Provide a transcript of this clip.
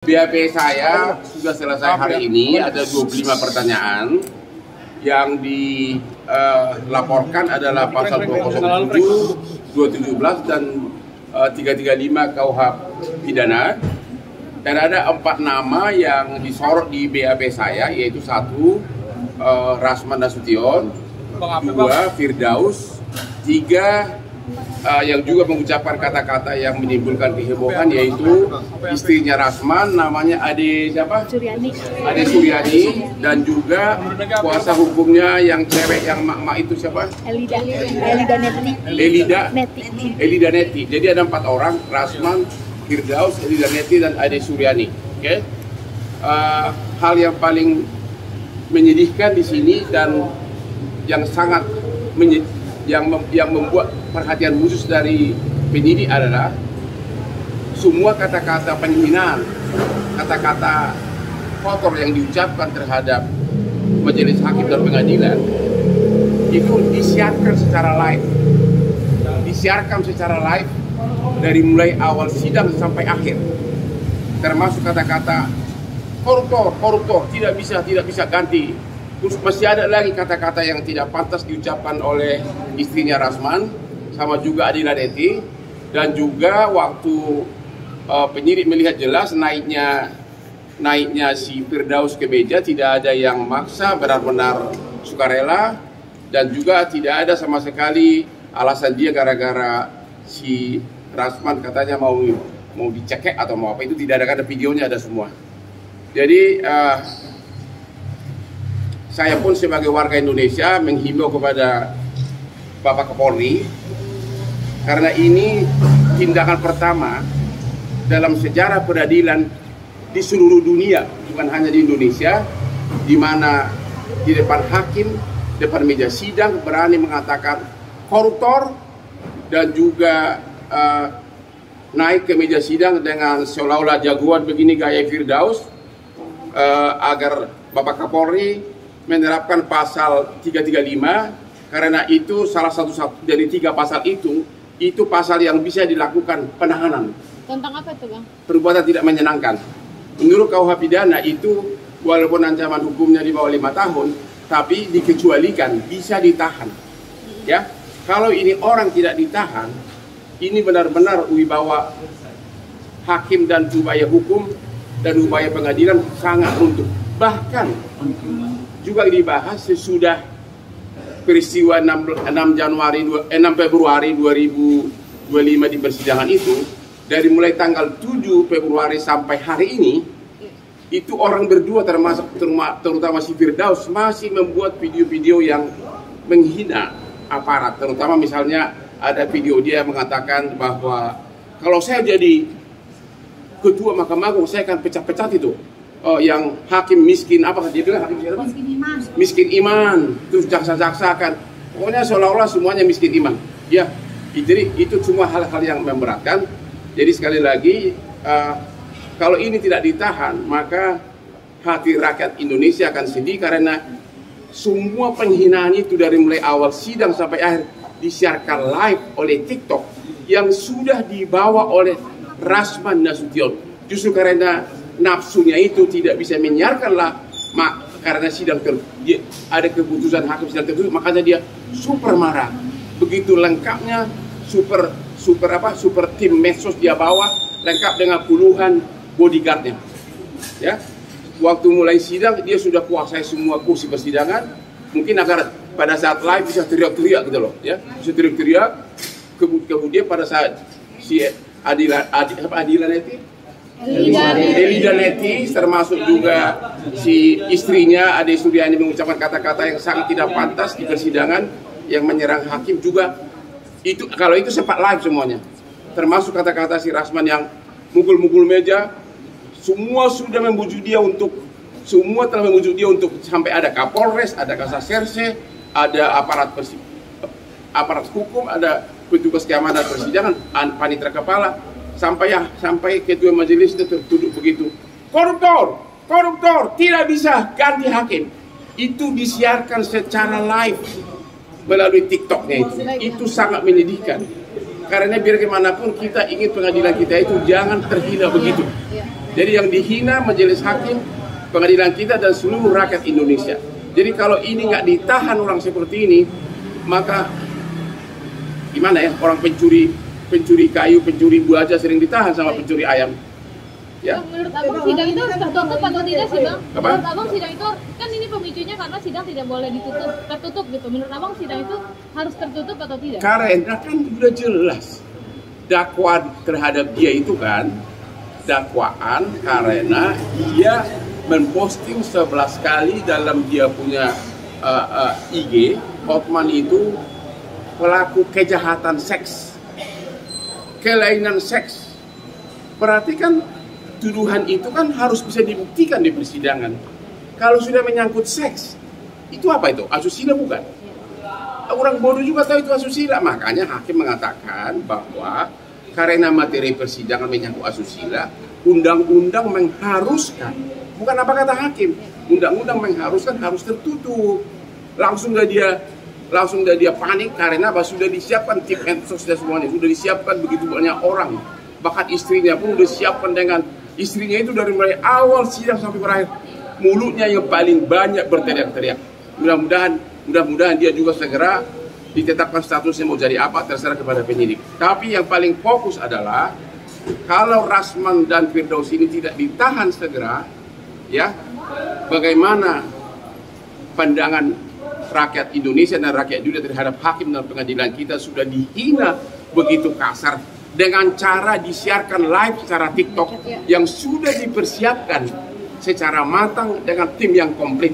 BAP saya sudah selesai hari ini, ada 25 pertanyaan. Yang dilaporkan adalah pasal 207, 217 dan 335 KUH pidana. Dan ada 4 nama yang disorot di BAP saya, yaitu 1 Rasman Nasution, 2 Firdaus, 3 yang juga mengucapkan kata-kata yang menimbulkan kehebohan, yaitu istrinya Rasman, namanya Ade siapa? Ade Suryani, dan juga kuasa hukumnya yang cewek yang mak-mak itu siapa? Elida Neti. Jadi ada 4 orang, Rasman, Firdaus, Elida Neti, dan Ade Suryani. Oke? Hal yang paling menyedihkan di sini dan yang sangat yang membuat perhatian khusus dari penyidik adalah semua kata-kata penghinaan, kata-kata kotor yang diucapkan terhadap majelis hakim dan pengadilan itu disiarkan secara live, dari mulai awal sidang sampai akhir, termasuk kata-kata koruptor, tidak bisa ganti. Terus masih ada lagi kata-kata yang tidak pantas diucapkan oleh istrinya Rasman, sama juga Adila Neti, dan juga waktu penyidik melihat jelas naiknya si Firdaus ke meja, tidak ada yang maksa, benar-benar sukarela, dan juga tidak ada sama sekali alasan dia gara-gara si Rasman katanya mau dicekek atau mau apa, itu tidak ada videonya, ada semua. Jadi saya pun sebagai warga Indonesia menghimbau kepada Bapak Kapolri, karena ini tindakan pertama dalam sejarah peradilan di seluruh dunia, bukan hanya di Indonesia, di mana di depan hakim, depan meja sidang berani mengatakan koruptor, dan juga naik ke meja sidang dengan seolah-olah jagoan begini gaya Firdaus, agar Bapak Kapolri menerapkan pasal 335, karena itu salah satu dari 3 pasal itu pasal yang bisa dilakukan penahanan. Tentang apa itu, Bang? Perbuatan tidak menyenangkan. Menurut KUH pidana itu walaupun ancaman hukumnya di bawah 5 tahun, tapi dikecualikan, bisa ditahan. Ya, kalau ini orang tidak ditahan, ini benar-benar wibawa hakim dan upaya hukum dan upaya pengadilan sangat runtuh. Bahkan juga dibahas sesudah peristiwa 6 Februari 2025 di persidangan itu, dari mulai tanggal 7 Februari sampai hari ini, itu orang berdua terutama si Firdaus masih membuat video-video yang menghina aparat, terutama misalnya ada video dia mengatakan bahwa kalau saya jadi ketua Mahkamah Agung saya akan pecat-pecat itu yang hakim miskin, apa dia bilang hakim miskin iman, terus jaksa-jaksa kan, pokoknya seolah-olah semuanya miskin iman. Ya, jadi itu semua hal-hal yang memberatkan. Jadi sekali lagi, kalau ini tidak ditahan, maka hati rakyat Indonesia akan sedih, karena semua penghinaan itu dari mulai awal sidang sampai akhir disiarkan live oleh TikTok yang sudah dibawa oleh Rasman Nasution. Justru karena nafsunya itu tidak bisa menyiarkanlah, karena sidang ada keputusan hakim sidang tertutup, makanya dia super marah. Begitu lengkapnya super tim medsos dia bawa, lengkap dengan puluhan bodyguardnya. Ya, waktu mulai sidang dia sudah kuasai semua kursi persidangan, mungkin agar pada saat live bisa teriak-teriak gitu loh, ya, bisa teriak-teriak. Kemudian pada saat si Elida Neti, termasuk juga si istrinya Ade Suryani mengucapkan kata-kata yang sangat tidak pantas di persidangan yang menyerang hakim juga. Itu kalau itu sempat live semuanya, termasuk kata-kata si Rasman yang mukul-mukul meja. Semua telah membujuk dia untuk sampai ada Kapolres, ada Kasaserse, ada aparat hukum, ada petugas keamanan persidangan, panitera kepala, sampai ketua majelis itu tertuduh begitu. Koruptor tidak bisa ganti hakim. Itu disiarkan secara live melalui TikToknya itu sangat menyedihkan. Karena biar bagaimanapun kita ingin pengadilan kita itu jangan terhina begitu. Jadi yang dihina majelis hakim, pengadilan kita dan seluruh rakyat Indonesia. Jadi kalau ini nggak ditahan orang seperti ini, maka gimana ya, orang pencuri kayu, pencuri buah aja sering ditahan sama pencuri ayam. Ya. Menurut Abang sidang itu tertutup atau tidak sih Bang? Apa? Menurut Abang sidang itu kan ini pemicunya karena sidang tidak boleh tertutup gitu. Menurut Abang sidang itu harus tertutup atau tidak? Karena kan sudah jelas dakwaan terhadap dia itu kan dakwaan karena dia memposting 11 kali dalam dia punya IG, Hotman itu pelaku kejahatan seks, kelainan seks. Berarti kan tuduhan itu kan harus bisa dibuktikan di persidangan. Kalau sudah menyangkut seks, itu apa itu? Asusila bukan? Orang bodoh juga tahu itu asusila. Makanya hakim mengatakan bahwa karena materi persidangan menyangkut asusila, undang-undang mengharuskan, bukan apa kata hakim, undang-undang mengharuskan harus tertutup. Langsung dia panik karena apa? Sudah disiapkan tim ensos dan semuanya, sudah disiapkan begitu banyak orang. Bahkan istrinya pun sudah disiapkan dengan istrinya itu dari mulai awal sidang sampai berakhir, mulutnya yang paling banyak berteriak-teriak. Mudah-mudahan dia juga segera ditetapkan statusnya mau jadi apa terserah kepada penyidik. Tapi yang paling fokus adalah kalau Rasman dan Firdaus ini tidak ditahan segera, ya, bagaimana pandangan rakyat Indonesia dan rakyat dunia terhadap hakim dan pengadilan kita sudah dihina begitu kasar dengan cara disiarkan live secara TikTok yang sudah dipersiapkan secara matang dengan tim yang komplit.